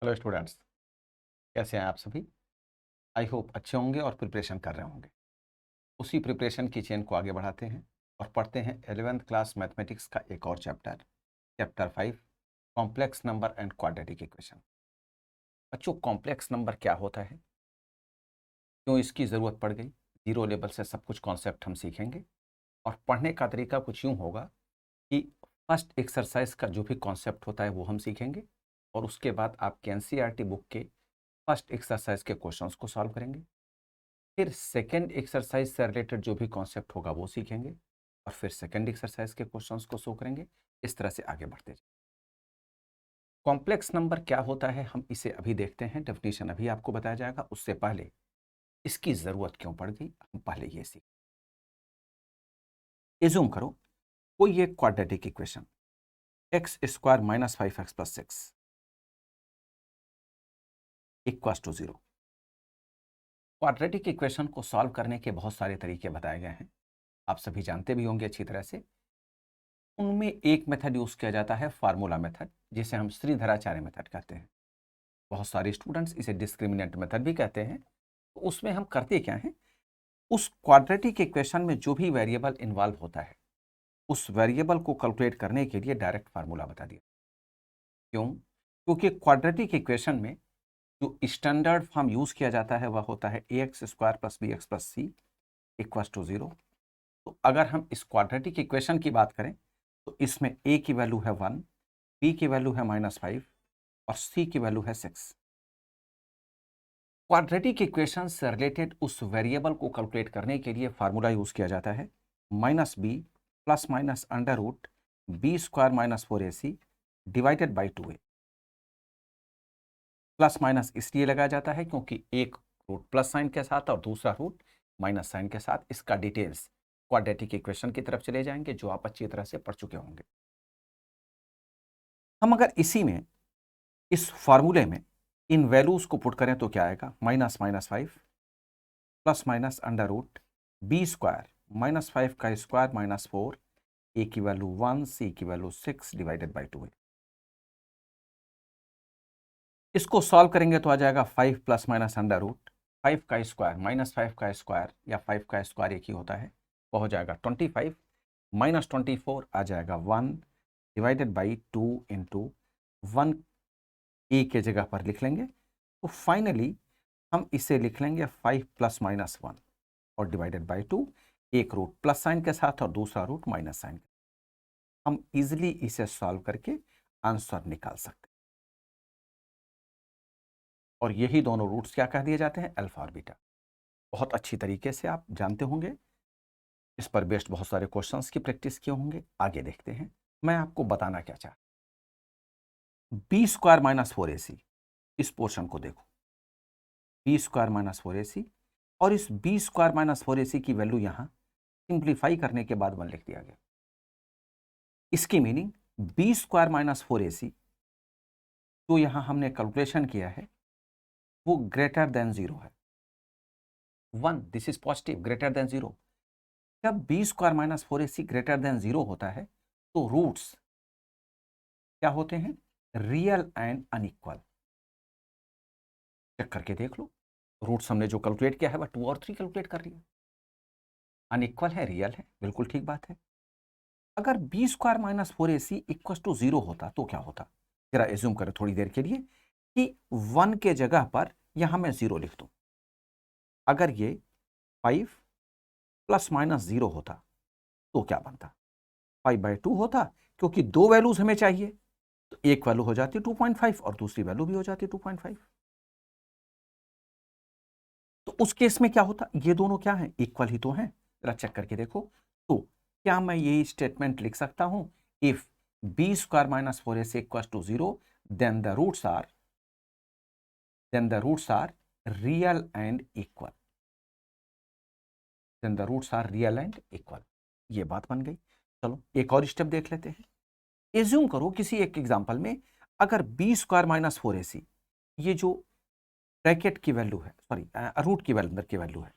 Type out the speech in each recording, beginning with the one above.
Hello students, कैसे हैं आप सभी। आई होप अच्छे होंगे और प्रिपरेशन कर रहे होंगे। उसी प्रिपरेशन की चेन को आगे बढ़ाते हैं और पढ़ते हैं 11th क्लास मैथमेटिक्स का एक और chapter, chapter 5, complex number and quadratic equation. बच्चों, कॉम्प्लेक्स नंबर क्या होता है, क्यों इसकी ज़रूरत पड़ गई, जीरो लेवल से सब कुछ कॉन्सेप्ट हम सीखेंगे। और पढ़ने का तरीका कुछ यूँ होगा कि फर्स्ट एक्सरसाइज का जो भी कॉन्सेप्ट होता है वो हम सीखेंगे और उसके बाद आपके एनसीईआरटी बुक के फर्स्ट एक्सरसाइज के क्वेश्चंस को सॉल्व करेंगे। फिर सेकेंड एक्सरसाइज से रिलेटेड जो भी कॉन्सेप्ट होगा वो सीखेंगे और फिर सेकेंड एक्सरसाइज के क्वेश्चंस को सॉल्व करेंगे। इस तरह से आगे बढ़ते जाए। कॉम्प्लेक्स नंबर क्या होता है हम इसे अभी देखते हैं, डेफिनेशन अभी आपको बताया जाएगा। उससे पहले इसकी जरूरत क्यों पड़ गई हम पहले ये सीख। एज्यूम करो कोई एक quadratic equation X square minus 5x plus 6 equals to 0। Quadratic equation को सॉल्व करने के बहुत सारे तरीके बताए गए हैं, आप सभी जानते भी होंगे अच्छी तरह से। उनमें एक मेथड यूज किया जाता है फार्मूला मेथड, जिसे हम श्रीधराचार्य मेथड कहते हैं। बहुत सारे स्टूडेंट्स इसे डिस्क्रिमिनेंट मेथड भी कहते हैं। तो उसमें हम करते क्या है, उस क्वाड्रेटिक इक्वेशन में जो भी वेरिएबल इन्वॉल्व होता है उस वेरिएबल को कैलकुलेट करने के लिए डायरेक्ट फार्मूला बता दिया। क्यों? क्योंकि क्वाड्रेटिक इक्वेशन में जो स्टैंडर्ड फॉर्म यूज किया जाता है वह होता है ax square plus bx plus C equals to 0। तो अगर हम इस क्वाड्रेटिक इक्वेशन की बात करें तो इसमें a की वैल्यू है 1, b की वैल्यू है -5 और c की वैल्यू है 6। क्वाड्रेटिक इक्वेशन से रिलेटेड उस वेरिएबल को कैलकुलेट करने के लिए फार्मूला यूज किया जाता है -b plus minus under root B square minus 4ac divided by 2a। Plus minus इसलिए लगाया जाता है क्योंकि एक रूट प्लस साइन के साथ और दूसरा रूट माइनस साइन के साथ। इसका डिटेल्स क्वाड्रेटिक इक्वेशन की तरफ चले जाएंगे जो आप अच्छी तरह से पढ़ चुके होंगे। हम अगर इसी में इस फॉर्मूले में इन वैल्यूज को पुट करें तो क्या आएगा, -5 plus minus under root B square -5 का स्क्वायर -4, ए की वैल्यू 1, सी की वैल्यू 6 डिवाइडेड बाई 2। इसको सॉल्व करेंगे तो आ जाएगा 5 प्लस माइनस अंडर रूट 5 का स्क्वायर -5 का स्क्वायर या 5 का स्क्वायर एक ही होता है, वो हो जाएगा 25 -24 आ जाएगा 1 डिवाइडेड बाई 2 इंटू 1 ए के जगह पर लिख लेंगे। तो फाइनली हम इसे लिख लेंगे 5 प्लस माइनस 1 और डिवाइडेड बाई 2, एक रूट प्लस साइन के साथ और दूसरा रूट माइनस साइन। हम इजिली इसे सॉल्व करके आंसर निकाल सकते हैं। और यही दोनों रूट्स क्या कह दिए जाते हैं, अल्फा और बीटा। बहुत अच्छी तरीके से आप जानते होंगे, इस पर बेस्ड बहुत सारे क्वेश्चंस की प्रैक्टिस किए होंगे। आगे देखते हैं मैं आपको बताना क्या चाहता हूं। बी स्क्वायर माइनस 4ac, इस पोर्शन को देखो, बी स्क्वायर माइनस 4ac और इस बी स्क्वायर माइनस 4ac की वैल्यू यहां सिंप्लीफाई करने के बाद 1 लिख दिया गया। इसकी meaning B square minus 4ac जो यहां हमने कैलकुलेशन किया है वो ग्रेटर देन 0 है। 1, this is positive, greater than 0। जब B square minus 4ac greater than 0 होता है तो रूट्स क्या होते हैं, रियल एंड अनइक्वल। चेक करके देख लो, रूट्स हमने जो कैलकुलेट किया है वह 2 और 3 कैलकुलेट कर लिया। अनइक्वल है, रियल है, बिल्कुल ठीक बात है। अगर B square minus 4ac equal to 0 होता तो क्या होता, जरा एज्यूम करें थोड़ी देर के लिए कि 1 के जगह पर यहां मैं 0 लिख दूं। अगर ये 5 प्लस माइनस 0 होता तो क्या बनता, 5/2 होता, क्योंकि दो वैल्यूज हमें चाहिए। तो एक वैल्यू हो जाती 2.5 और दूसरी वैल्यू भी हो जाती 2.5। तो उस केस में क्या होता, ये दोनों क्या है, इक्वल ही तो हैं। जरा चेक करके देखो। तो क्या मैं यही स्टेटमेंट लिख सकता हूं, if B square minus 4ac equal to 0 then the roots are real and equal. Then the roots are real and equal, ये बात बन गई। चलो एक और स्टेप देख लेते हैं। एज्यूम करो किसी एक एग्जांपल में अगर बी स्क्वायर माइनस 4ac, ये जो ब्रैकेट की वैल्यू है, सॉरी रूट की अंदर की वैल्यू है,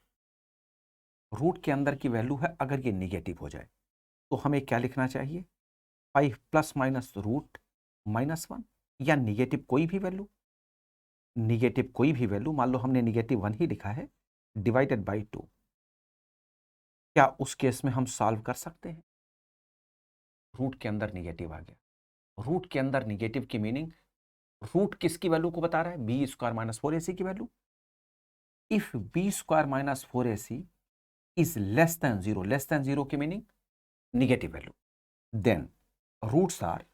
रूट के अंदर की वैल्यू है, अगर ये निगेटिव हो जाए तो हमें क्या लिखना चाहिए, 5 प्लस माइनस रूट -1 या निगेटिव कोई भी वैल्यू। निगेटिव कोई भी वैल्यू, मान लो हमने -1 ही लिखा है, डिवाइडेड बाई 2, क्या उस केस में हम सॉल्व कर सकते हैं? रूट के अंदर निगेटिव आ गया। रूट के अंदर निगेटिव की मीनिंग, रूट किसकी वैल्यू को बता रहा है? बी स्क्वायर माइनस 4ac की value. If B square minus 4ac is less than zero, less than zero की meaning negative value, then roots are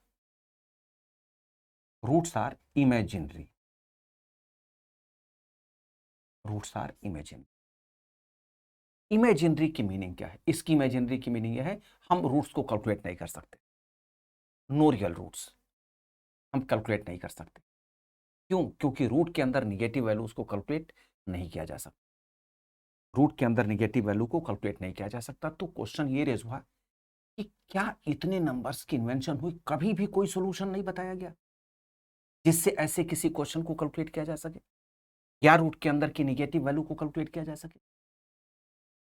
imaginary, roots are imaginary. Imaginary की meaning क्या है? इसकी इमेजिनरी की मीनिंग यह है, हम रूट्स को कैलकुलेट नहीं कर सकते, नो रियल रूट्स हम कैलकुलेट नहीं कर सकते। क्यों? क्योंकि रूट के अंदर निगेटिव वैल्यूज को कैलकुलेट नहीं किया जा सकता, रूट के अंदर निगेटिव वैल्यू को कैलकुलेट नहीं किया जा सकता। तो क्वेश्चन ये रेज हुआ कि क्या इतने नंबर्स की इन्वेंशन हुई, कभी भी कोई सॉल्यूशन नहीं बताया गया जिससे ऐसे किसी क्वेश्चन को कैलकुलेट किया जा सके, या रूट के अंदर की निगेटिव वैल्यू को कैलकुलेट किया जा सके।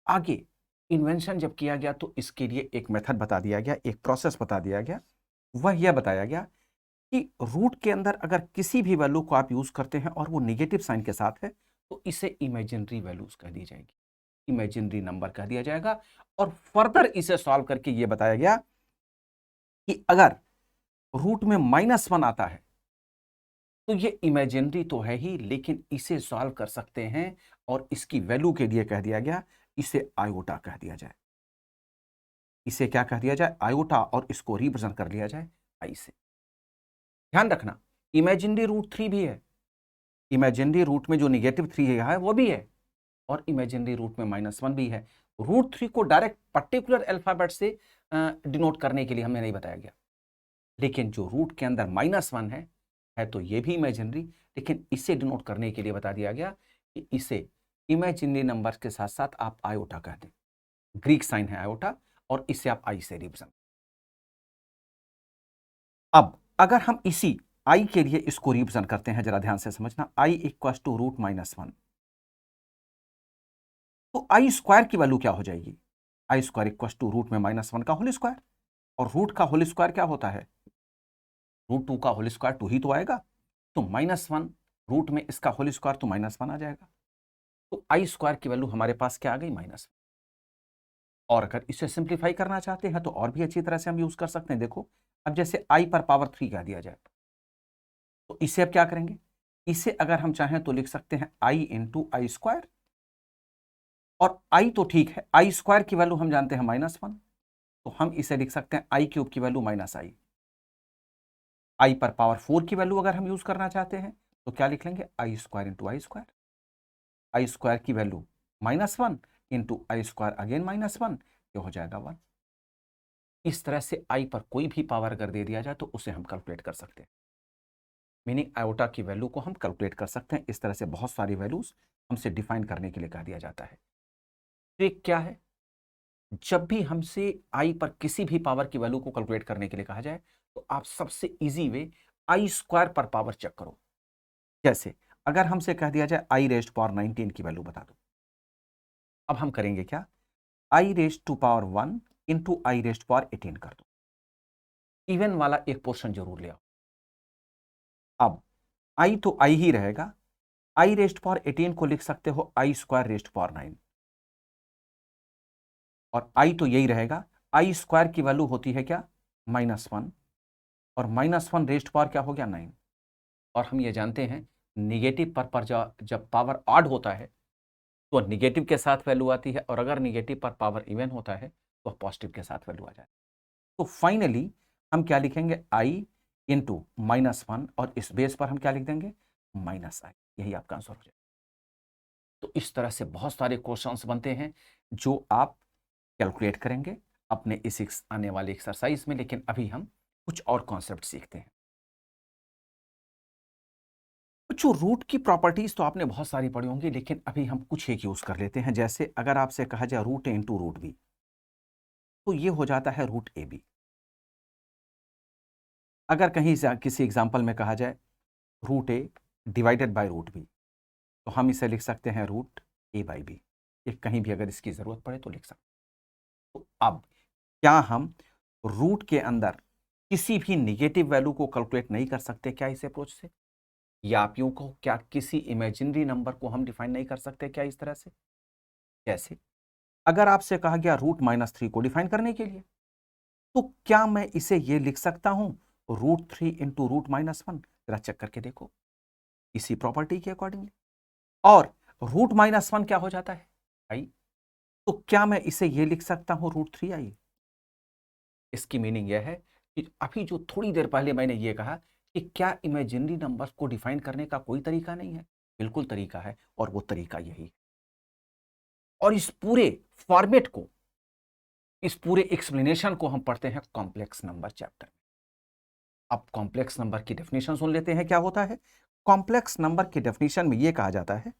आगे इन्वेंशन जब किया गया तो इसके लिए एक मेथड बता दिया गया, एक प्रोसेस बता दिया गया। वह यह बताया गया कि रूट के अंदर अगर किसी भी वैल्यू को आप यूज करते हैं और वो निगेटिव साइन के साथ है तो इसे इमेजिनरी वैल्यूज कह दी जाएगी, इमेजिनरी नंबर कह दिया जाएगा। और फर्दर इसे सॉल्व करके यह बताया गया कि अगर रूट में -1 आता है तो ये इमेजिनरी तो है ही, लेकिन इसे सॉल्व कर सकते हैं और इसकी वैल्यू के लिए कह दिया गया, इसे आयोटा कह दिया जाए। इसे क्या कह दिया जाए? आयोटा, और इसको रिप्रेजेंट कर लिया जाए आई से। ध्यान रखना, इमेजिनरी रूट 3 भी है, इमेजिनरी रूट में जो -3 है वो भी है, और इमेजिनरी रूट में -1 भी है। रूट 3 को डायरेक्ट पर्टिकुलर अल्फाबेट से डिनोट करने के लिए हमें नहीं बताया गया, लेकिन जो रूट के अंदर -1 है तो ये भी इमेजिनरी, लेकिन इसे डिनोट करने के लिए बता दिया गया कि इसे इमेजिनरी नंबर के साथ साथ आप आयोटा कह दें, ग्रीक साइन है आयोटा, और इसे आप आई से रिप्रेजेंट। अब अगर हम इसी आई के लिए इसको रिप्रेजेंट करते हैं, जरा ध्यान से समझना, आई इक्वल टू रूट -1, तो आई स्क्वायर की वैल्यू क्या हो जाएगी? आई स्क्वायर इक्वल टू रूट में -1 का होल स्क्वायर, और रूट का होल स्क्वायर क्या होता है? √2 का होल स्क्वायर 2 ही तो आएगा, तो -1 रूट में इसका होल स्क्वायर तो -1 आ जाएगा। तो आई स्क्वायर की वैल्यू हमारे पास क्या आ गई? -1। और अगर इसे सिंप्लीफाई करना चाहते हैं तो और भी अच्छी तरह से हम यूज कर सकते हैं। देखो, अब जैसे आई पर पावर 3 कह दिया जाए तो इसे अब क्या करेंगे? इसे अगर हम चाहें तो लिख सकते हैं आई इंटू आई स्क्वायर, और आई तो ठीक है, आई स्क्वायर की वैल्यू हम जानते हैं -1, तो हम इसे लिख सकते हैं आई क्यूब की वैल्यू -i। आई पर पावर 4 की वैल्यू अगर हम यूज करना चाहते हैं तो क्या लिख लेंगे? आई स्क्वायर इंटू आई स्क्वायर, आई स्क्वायर की वैल्यू -1 इंटू आई स्क्वायर अगेन -1, ये हो जाएगा 1। इस तरह से आई पर कोई भी पावर अगर दे दिया जाए तो उसे हम कैलकुलेट कर सकते हैं, मीनिंग आयोटा की वैल्यू को हम कैलकुलेट कर सकते हैं। इस तरह से बहुत सारी वैल्यूज हमसे डिफाइन करने के लिए कह दिया जाता है। ट्रिक क्या है? जब भी हमसे आई पर किसी भी पावर की वैल्यू को कैलकुलेट करने के लिए कहा जाए तो आप सबसे इजी वे आई स्क्वायर पर पावर चेक करो। जैसे अगर हमसे कह दिया जाए आई रेस्ट पावर 19 की वैल्यू बता दो, अब हम करेंगे क्या? I raised to power 1 into i raised power 18 कर दो, इवन वाला एक पोर्शन जरूर ले आओ। अब आई तो आई ही रहेगा, आई रेस्ट पावर 18 को लिख सकते हो आई स्क्वायर रेस्ट पावर 9, और आई तो यही रहेगा, आई स्क्वायर की वैल्यू होती है क्या? -1, और -1 रेस्ट पावर क्या हो गया? 9। और हम ये जानते हैं निगेटिव पर जब पावर ऑड होता है तो निगेटिव के साथ वैल्यू आती है, और अगर निगेटिव पर पावर इवन होता है तो पॉजिटिव के साथ वैल्यू आ जाती है। तो फाइनली हम क्या लिखेंगे? आई इंटू -1, और इस बेस पर हम क्या लिख देंगे? -i, यही आपका आंसर हो जाएगा। तो इस तरह से बहुत सारे क्वेश्चंस बनते हैं जो आप कैलकुलेट करेंगे अपने इस आने वाले एक्सरसाइज में, लेकिन अभी हम कुछ और कॉन्सेप्ट सीखते हैं। जो रूट की प्रॉपर्टीज तो आपने बहुत सारी पढ़ी होंगी, लेकिन अभी हम कुछ एक यूज कर लेते हैं। जैसे अगर आपसे कहा जाए रूट ए इंटू रूट बी, तो ये हो जाता है रूट ए बी। अगर कहीं किसी एग्जाम्पल में कहा जाए root A divided by root B, तो हम इसे लिख सकते हैं रूट ए बाई बी। ये कहीं भी अगर इसकी जरूरत पड़े तो लिख सकते हैं। तो अब क्या हम रूट के अंदर किसी भी निगेटिव वैल्यू को कैलकुलेट नहीं कर सकते क्या इस अप्रोच से? या आप यूं कहो, क्या किसी इमेजिनरी नंबर को हम डिफाइन नहीं कर सकते क्या इस तरह से? जैसे अगर आपसे कहा गया √-3 को डिफाइन करने के लिए, तो क्या मैं इसे ये लिख सकता हूं √3 इंटू √-1? जरा चेक करके देखो इसी प्रॉपर्टी के अकॉर्डिंगली। और √-1 क्या हो जाता है? आई। तो क्या मैं इसे ये लिख सकता हूं √3i? इसकी मीनिंग यह है कि अभी जो थोड़ी देर पहले मैंने ये कहा कि क्या इमेजिनरी नंबर्स को डिफाइन करने का कोई तरीका नहीं है? बिल्कुल तरीका है, और वो तरीका यही है। और इस पूरे फॉर्मेट को, इस पूरे एक्सप्लेनेशन को हम पढ़ते हैं कॉम्प्लेक्स नंबर चैप्टर में। अब कॉम्प्लेक्स नंबर की डेफिनेशन सुन लेते हैं क्या होता है। कॉम्प्लेक्स नंबर की डेफिनेशन में यह कहा जाता है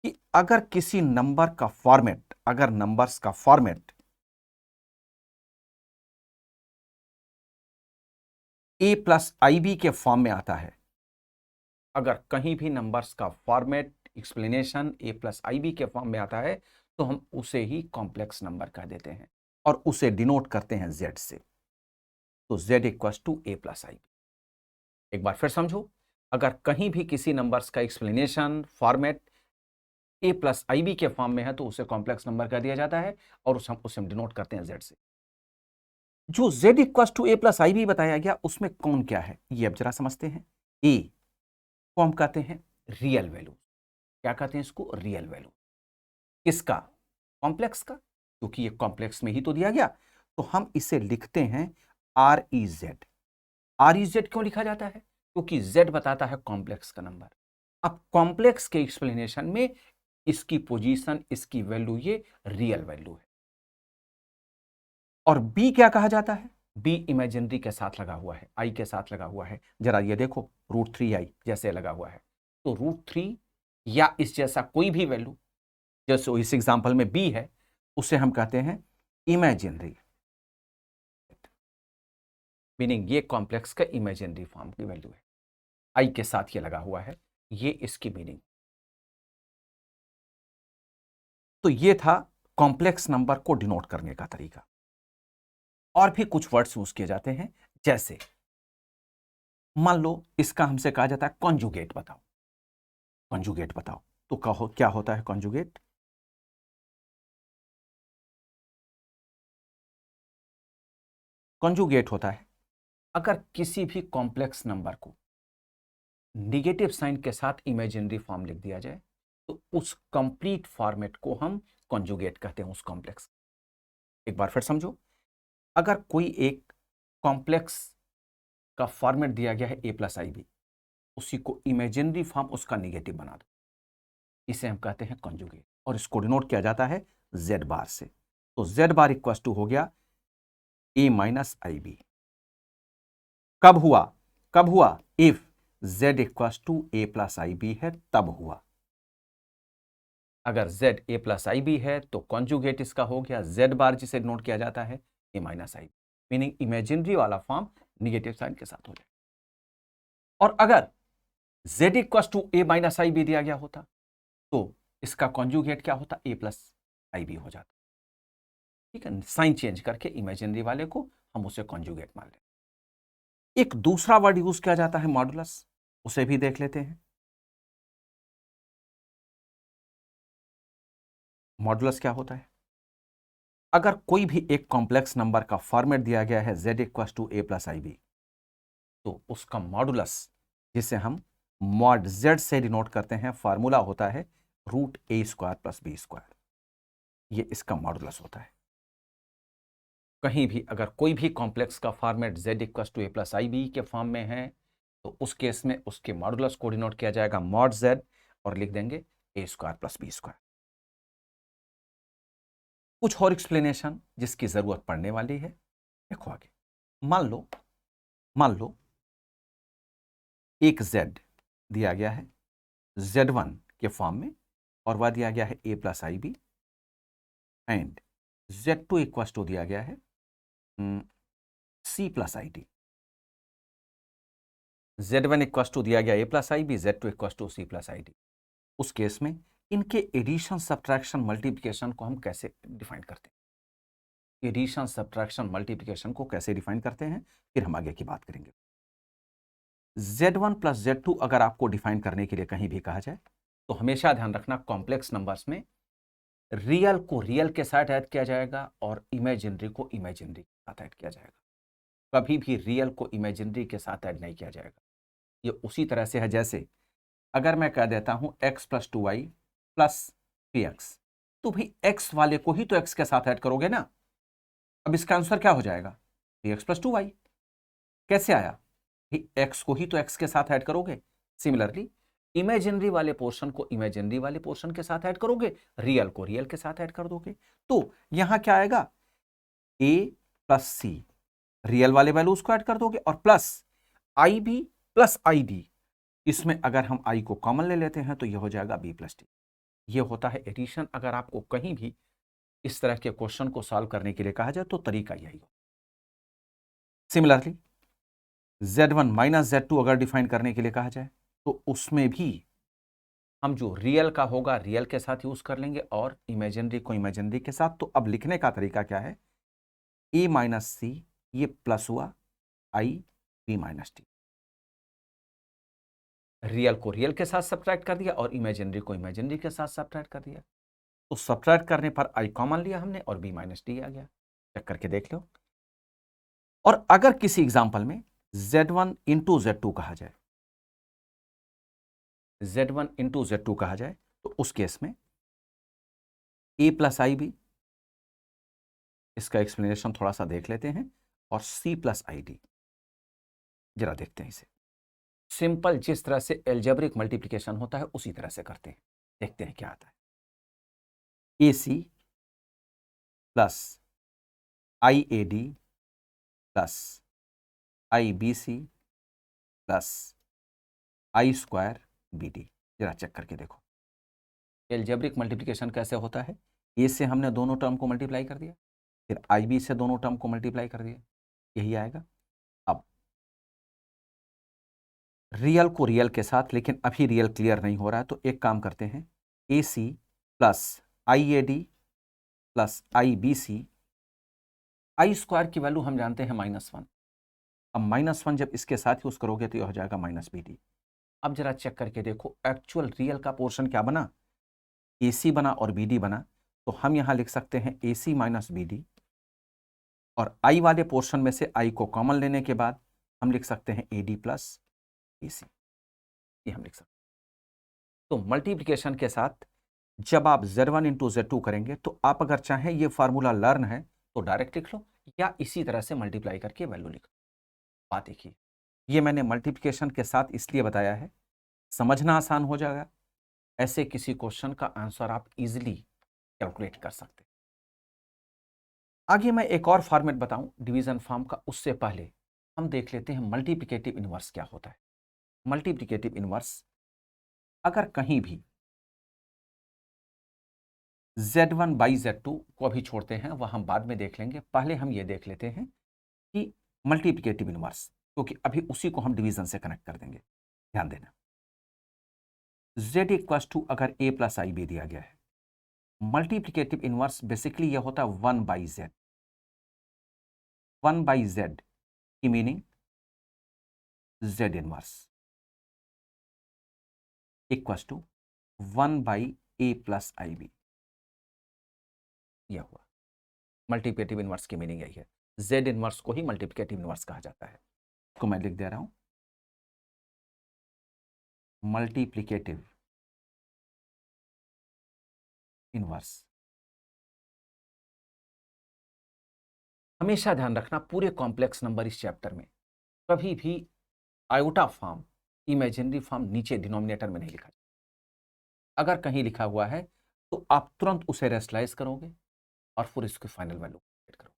कि अगर किसी नंबर का फॉर्मेट, अगर नंबर्स का फॉर्मेट a+ib के फॉर्म में आता है, अगर कहीं भी नंबर्स का फॉर्मेट एक्सप्लेनेशन a+ib के फॉर्म में आता है, तो हम उसे ही कॉम्प्लेक्स नंबर कह देते हैं और उसे डिनोट करते हैं z से। तो z = a+ib। एक बार फिर समझो, अगर कहीं भी किसी नंबर्स का एक्सप्लेनेशन फॉर्मेट a+ib के फॉर्म में है, तो उसे कॉम्प्लेक्स नंबर कह दिया जाता है और उसे हम डिनोट करते हैं z से। जो z = a+ib बताया गया, उसमें कौन क्या है ये अब जरा समझते हैं। a को हम कहते हैं रियल वैल्यू। क्या कहते हैं इसको? Real value. किसका? कॉम्प्लेक्स का, क्योंकि ये कॉम्प्लेक्स में ही तो दिया गया। तो हम इसे लिखते हैं REZ। REZ क्यों लिखा जाता है? क्योंकि z बताता है कॉम्प्लेक्स का नंबर। अब कॉम्प्लेक्स के एक्सप्लेनेशन में इसकी पोजीशन, इसकी वैल्यू, ये रियल वैल्यू है। और b क्या कहा जाता है? b इमेजिनरी के साथ लगा हुआ है, i के साथ लगा हुआ है। जरा ये देखो, √3i जैसे लगा हुआ है। तो √3 या इस जैसा कोई भी वैल्यू, जैसे इस एग्जांपल में b है, उसे हम कहते हैं इमेजिनरी। मीनिंग ये कॉम्प्लेक्स का इमेजिनरी फॉर्म की वैल्यू है, i के साथ ये लगा हुआ है, ये इसकी मीनिंग। तो ये था कॉम्प्लेक्स नंबर को डिनोट करने का तरीका। और भी कुछ वर्ड्स यूज किए जाते हैं, जैसे मान लो इसका हमसे कहा जाता है कॉन्जुगेट बताओ। कॉन्जुगेट बताओ, तो कहो क्या होता है कॉन्जुगेट? कॉन्जुगेट होता है अगर किसी भी कॉम्प्लेक्स नंबर को निगेटिव साइन के साथ इमेजिनरी फॉर्म लिख दिया जाए, तो उस कंप्लीट फॉर्मेट को हम कॉन्जुगेट कहते हैं, उस कॉम्प्लेक्स। एक बार फिर समझो, अगर कोई एक कॉम्प्लेक्स का फॉर्मेट दिया गया है a+ib, उसी को इमेजिनरी फॉर्म उसका निगेटिव बना दो, इसे हम कहते हैं कॉन्जुगेट, और इसको डिनोट किया जाता है z बार से। तो z बार इक्वल टू हो गया a-ib। कब हुआ? कब हुआ? इफ z = a+ib है, तब हुआ। अगर z a+ib है तो कॉन्जुगेट इसका हो गया z बार, जिसे नोट किया जाता है a-ib, मीनिंग इमेजिनरी वाला फॉर्म निगेटिव साइन के साथ हो जाए। और अगर z = a-ib दिया गया होता, तो इसका कॉन्जुगेट क्या होता? a+ib हो जाता। ठीक है, साइन चेंज करके इमेजिनरी वाले को हम उसे कॉन्जुगेट मान लेते। एक दूसरा वर्ड यूज किया जाता है मॉडुलस, उसे भी देख लेते हैं। मॉडुलस क्या होता है? अगर कोई भी एक कॉम्प्लेक्स नंबर का फॉर्मेट दिया गया है z = a+ib, तो उसका मॉडुलस, जिसे हम मॉड z से डिनोट करते हैं, फॉर्मूला होता है √a² + b²। ये इसका मॉडुलस होता है। कहीं भी अगर कोई भी कॉम्प्लेक्स का फॉर्मेट z = a+ib के फॉर्म में है, तो उस केस में उसके मॉडुलस को डिनोट किया जाएगा मॉड z, और लिख देंगे a² + b²। कुछ और एक्सप्लेनेशन जिसकी जरूरत पड़ने वाली है, देखो आगे। मान लो एक z दिया गया है z1 के फॉर्म में, और वह दिया गया है a+ib, and z2 equal to दिया गया है c+id। z1 इक्वल टू दिया गया a+ib, z2 equal to c+id। उस केस में इनके एडिशन, सब्ट्रैक्शन, मल्टीप्लिकेशन को हम कैसे डिफाइन करते हैं? एडिशन, सब्ट्रैक्शन, मल्टीप्लिकेशन को कैसे डिफाइन करते हैं, फिर हम आगे की बात करेंगे। Z1 प्लस Z2 अगर आपको डिफाइन करने के लिए कहीं भी कहा जाए तो हमेशा ध्यान रखना कॉम्प्लेक्स नंबर्स में रियल को रियल के साथ ऐड किया जाएगा और इमेजिनरी को इमेजिनरी के साथ ऐड किया जाएगा। कभी भी रियल को इमेजिनरी के साथ ऐड नहीं किया जाएगा। ये उसी तरह से है जैसे अगर मैं कह देता हूं x plus 2y plus 3x, तो भाई x वाले को ही तो x के साथ ऐड करोगे ना। अब इसका आंसर क्या हो जाएगा? 3x plus 2y। कैसे आया? x को ही तो x के साथ ऐड करोगे। सिमिलरली इमेजिनरी वाले पोर्शन को इमेजिनरी वाले पोर्शन के साथ ऐड करोगे, रियल को रियल के साथ ऐड कर दोगे। तो यहां क्या आएगा? a प्लस सी, रियल वाले वैल्यूज को ऐड कर दोगे, और plus I B plus i D. इसमें अगर हम i को कॉमन ले लेते हैं तो यह हो जाएगा b प्लस डी। यह होता है एडिशन। अगर आपको कहीं भी इस तरह के क्वेश्चन को सॉल्व करने के लिए कहा जाए तो तरीका यही हो। सिमिलरली Z1 माइनस Z2 अगर डिफाइन करने के लिए कहा जाए तो उसमें भी हम जो रियल का होगा रियल के साथ यूज कर लेंगे और इमेजिनरी को इमेजिनरी के साथ। तो अब लिखने का तरीका क्या है? a माइनस सी, ये प्लस हुआ i b minus T. Real को रियल के साथ सब्ट्रैक्ट कर दिया और इमेजिनरी को इमेजिनरी के साथ सब्ट्रैक्ट कर दिया। तो सब्ट्रैक्ट करने पर i कॉमन लिया हमने और b माइनस डी आ गया। चेक करके देख लो। और अगर किसी एग्जांपल में Z1 इंटू Z2 कहा जाए, Z1 इंटू Z2 कहा जाए तो उस केस में a प्लस आई बी, इसका एक्सप्लेनेशन थोड़ा सा देख लेते हैं, और c प्लस आई डी। जरा देखते हैं इसे। सिंपल जिस तरह से एल्जेब्रिक मल्टीप्लिकेशन होता है उसी तरह से करते हैं। देखते हैं क्या आता है। A C plus I A D plus I B C plus I square B D. जरा चेक करके देखो एल्जेब्रिक मल्टीप्लिकेशन कैसे होता है। ए से हमने दोनों टर्म को मल्टीप्लाई कर दिया, फिर आई बी से दोनों टर्म को मल्टीप्लाई कर दिया, यही आएगा। अब रियल को रियल के साथ, लेकिन अभी रियल क्लियर नहीं हो रहा है तो एक काम करते हैं, A C plus I A D plus I B C. I square की वैल्यू हम जानते हैं -1। अब -1 जब इसके साथ यूज करोगे तो यह हो जाएगा माइनस बी डी। अब जरा चेक करके देखो एक्चुअल रियल का पोर्शन क्या बना, ए सी बना और बी डी बना। तो हम यहां लिख सकते हैं A C minus B D, और आई वाले पोर्शन में से आई को कॉमन लेने के बाद हम लिख सकते हैं ए डी प्लस ए सी। ये हम लिख सकते हैं। तो मल्टीप्लिकेशन के साथ जब आप Z1 इंटू Z2 करेंगे तो आप अगर चाहें ये फार्मूला लर्न है तो डायरेक्ट लिख लो, या इसी तरह से मल्टीप्लाई करके वैल्यू लिखो। बात देखिए, ये मैंने मल्टीप्लिकेशन के साथ इसलिए बताया है, समझना आसान हो जाएगा। ऐसे किसी क्वेश्चन का आंसर आप इजीली कैलकुलेट कर सकते हैं। आगे मैं एक और फॉर्मेट बताऊं डिवीजन फॉर्म का, उससे पहले हम देख लेते हैं मल्टीप्लिकेटिव इनवर्स क्या होता है। मल्टीप्लिकेटिव इनवर्स अगर कहीं भी Z1 बाई Z2 को अभी छोड़ते हैं, वह हम बाद में देख लेंगे। पहले हम ये देख लेते हैं कि मल्टीप्लिकेटिव इनवर्स, क्योंकि अभी उसी को हम डिवीजन से कनेक्ट कर देंगे। ध्यान देना, Z इक्वल्स टू अगर a प्लस आई बी दिया गया है, मल्टीप्लिकेटिव इनवर्स बेसिकली यह होता है 1 बाई Z। 1 बाई Z की meaning Z inverse equals to 1 by a plus I B. यह हुआ मल्टीप्लिकेटिव इनवर्स की मीनिंग यही है। Z इनवर्स को ही मल्टीप्लिकेटिव इनवर्स कहा जाता है। इसको मैं लिख दे रहा हूं, मल्टीप्लिकेटिव इनवर्स। हमेशा ध्यान रखना पूरे कॉम्प्लेक्स नंबर इस चैप्टर में कभी भी आयोटा फॉर्म, इमेजिनरी फॉर्म नीचे डिनोमिनेटर में नहीं लिखा। अगर कहीं लिखा हुआ है तो आप तुरंत उसे रेशनलाइज करोगे और फिर इसकी फाइनल वैल्यू करोगे।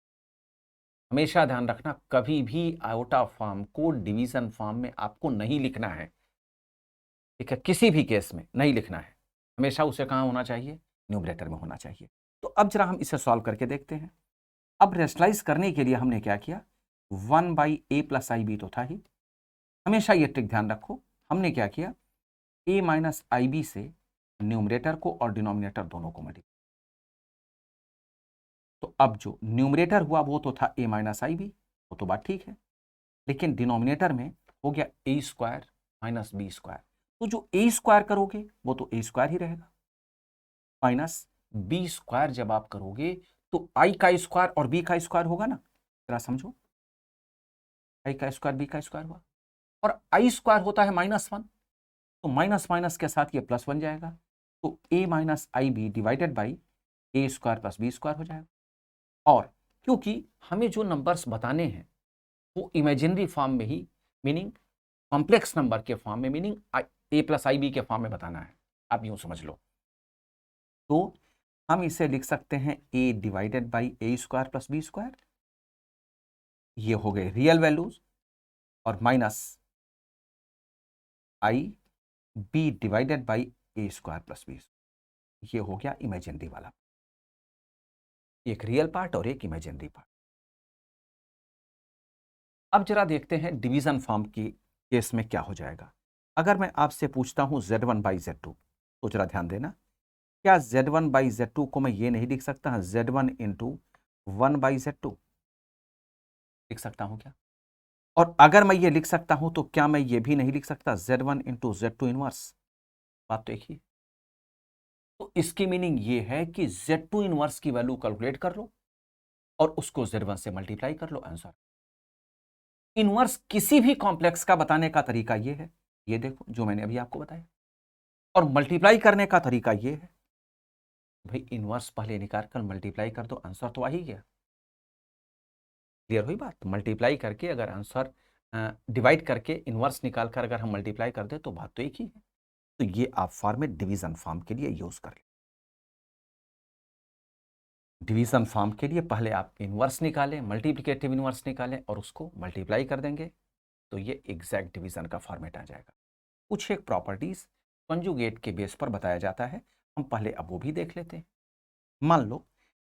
हमेशा ध्यान रखना कभी भी आयोटा फॉर्म को डिवीजन फॉर्म में आपको नहीं लिखना है। ठीक है, किसी भी केस में नहीं लिखना है। हमेशा उसे कहां होना चाहिए? न्यूमरेटर में होना चाहिए। तो अब जरा हम इसे सॉल्व करके देखते हैं। अब रेशनलाइज करने के लिए हमने क्या किया, 1 by A plus I B तो था ही। हमेशा ये ट्रिक ध्यान रखो, हमने क्या किया, a माइनस आई बी से न्यूमरेटर को और डिनोमिनेटर दोनों को मल्टीप्लाई। तो अब जो न्यूमरेटर हुआ वो तो था a माइनस आई बी, वो तो बात ठीक है, लेकिन डिनोमिनेटर में हो गया ए स्क्वायर माइनस बी स्क्वायर। तो जो ए स्क्वायर करोगे वो तो ए स्क्वायर ही रहेगा, माइनस बी स्क्वायर जब आप करोगे तो आई का स्क्वायर और बी का स्क्वायर होगा ना, जरा समझो, आई का स्क्वायर बी का स्क्वायर हुआ, और आई स्क्वायर होता है -1, तो माइनस माइनस के साथ ये प्लस बन जाएगा, तो A minus I B divided by A square plus B square हो जाएगा। और क्योंकि हमें जो नंबर्स बताने हैं वो इमेजिनरी फॉर्म में ही, मीनिंग कॉम्प्लेक्स नंबर के फॉर्म में, मीनिंग ए प्लस आई बी के फॉर्म में बताना है, आप यूं समझ लो, तो हम इसे लिख सकते हैं A divided by A square plus B square, ये हो गए रियल वैल्यूज, और minus I B divided by A square plus B, ये हो गया इमेजिनरी वाला, एक रियल पार्ट और एक इमेजिनरी पार्ट। अब जरा देखते हैं डिवीजन फॉर्म की केस में क्या हो जाएगा। अगर मैं आपसे पूछता हूं Z1 बाई Z2, तो जरा ध्यान देना, क्या Z1 बाई Z2 को मैं ये नहीं लिख सकता Z1 इंटू 1 बाई Z2, लिख सकता हूं क्या? और अगर मैं ये लिख सकता हूं तो क्या मैं ये भी नहीं लिख सकता Z1 इंटू Z2 इनवर्स? बात तो एक ही। तो इसकी मीनिंग ये है कि Z2 इनवर्स की वैल्यू कैलकुलेट कर लो और उसको Z1 से मल्टीप्लाई कर लो, आंसर। इनवर्स किसी भी कॉम्प्लेक्स का बताने का तरीका ये है, ये देखो जो मैंने अभी आपको बताया, और मल्टीप्लाई करने का तरीका ये है, भाई इनवर्स पहले निकाल कर मल्टीप्लाई कर दो, आंसर तो आ ही गया। क्लियर हुई बात? मल्टीप्लाई करके अगर आंसर डिवाइड करके इनवर्स निकाल कर अगर हम मल्टीप्लाई कर दे तो बात तो एक ही है। तो ये आप फॉर्मेट डिवीजन फॉर्म के लिए यूज कर ले। डिवीजन फॉर्म के लिए पहले आप इनवर्स निकालें, मल्टीप्लिकेटिव इनवर्स निकालें और उसको मल्टीप्लाई कर देंगे, तो ये एग्जैक्ट डिवीजन का फॉर्मेट आ जाएगा। कुछ एक प्रॉपर्टीज कंजुगेट के बेस पर बताया जाता है, हम पहले अब वो भी देख लेते हैं। मान लो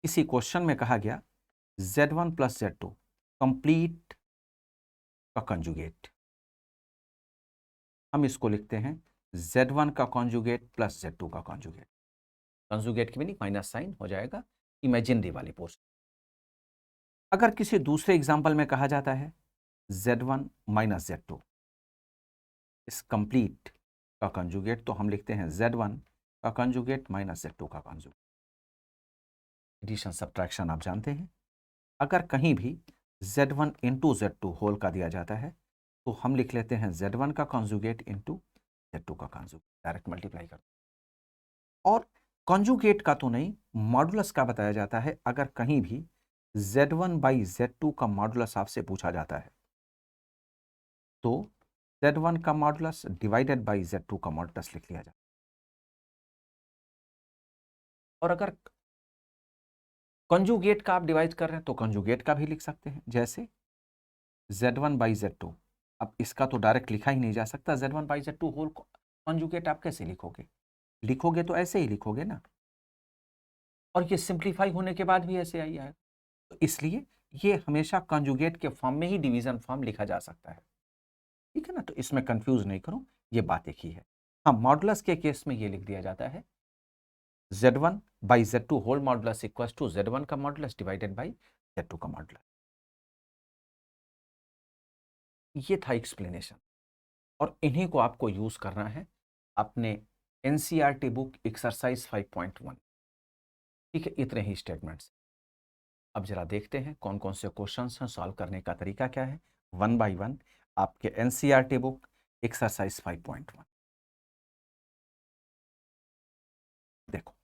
किसी क्वेश्चन में कहा गया Z1 प्लस Z2 कंप्लीट का कंजुगेट, हम इसको लिखते हैं Z1 का कॉन्जुगेट प्लस Z2 का कॉन्जुगेट। कॉन्जुगेट की मीनिंग माइनस साइन हो जाएगा, इमेजिनरी वाली पोर्शन। अगर किसी दूसरे एग्जाम्पल में कहा जाता है Z1 माइनस Z2 इस कंप्लीट का कंजुगेट, तो हम लिखते हैं Z1 का कंजुगेट माइनस Z2 का कंजुगेट। एडिशन सब्ट्रैक्शन आप जानते हैं। अगर कहीं भी Z1 इंटू Z2 होल का दिया जाता है तो हम लिख लेते हैं Z1 का कॉन्जुगेट इंटू Z2 का कॉन्जुगेट, डायरेक्ट मल्टीप्लाई कर। और कॉन्जुगेट का तो नहीं, मॉडुलस का बताया जाता है। अगर कहीं भी Z1 बाई Z2 का मॉडुलस आपसे पूछा जाता है तो Z1 का मॉडुलस डिवाइडेड बाई Z2 का मॉडुलस लिख लिया जाता है। और अगर कंजुगेट का आप डिवाइड कर रहे हैं तो कंजुगेट का भी लिख सकते हैं, जैसे Z1 बाई Z2। अब इसका तो डायरेक्ट लिखा ही नहीं जा सकता, Z1 by Z2 whole conjugate आप कैसे लिखोगे? लिखोगे तो ऐसे ही लिखोगे ना, और ये सिंप्लीफाई होने के बाद भी ऐसे आई आएगा। तो इसलिए ये हमेशा कंजुगेट के फॉर्म में ही डिवीजन फॉर्म लिखा जा सकता है, ठीक है ना? तो इसमें कंफ्यूज नहीं करो, ये बात एक ही है। हाँ, मॉडुलस के केस में ये लिख दिया जाता है Z1 by Z2 whole modulus equals to Z1 का मॉडुलस डिवाइडेड बाई Z2 का मॉडुलस। ये था एक्सप्लेनेशन, और इन्हीं को आपको यूज करना है अपने एनसीईआरटी बुक एक्सरसाइज 5.1, ठीक है? इतने ही स्टेटमेंट्स। अब जरा देखते हैं कौन कौन से क्वेश्चंस हैं, सॉल्व करने का तरीका क्या है, वन बाय वन आपके एनसीईआरटी बुक एक्सरसाइज 5.1। देखो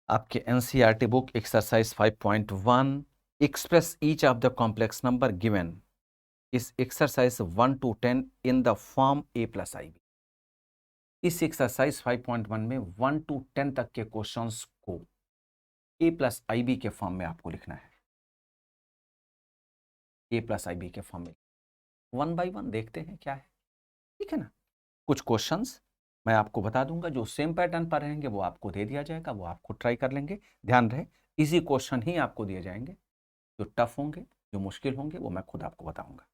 आपके NCERT book exercise 5.1, express each of the complex number given इस exercise 1 to 10 in the form a plus I B. इस एक्सरसाइज 5.1 में 1 to 10 तक के क्वेश्चंस को a प्लस आई बी के फॉर्म में आपको लिखना है, a प्लस आई बी के फॉर्म में। वन बाय वन देखते हैं क्या है, ठीक है ना? कुछ क्वेश्चंस मैं आपको बता दूंगा, जो सेम पैटर्न पर रहेंगे वो आपको दे दिया जाएगा, वो आप खुद ट्राई कर लेंगे। ध्यान रहे इजी क्वेश्चन ही आपको दिए जाएंगे, जो टफ होंगे, जो मुश्किल होंगे, वो मैं खुद आपको बताऊंगा।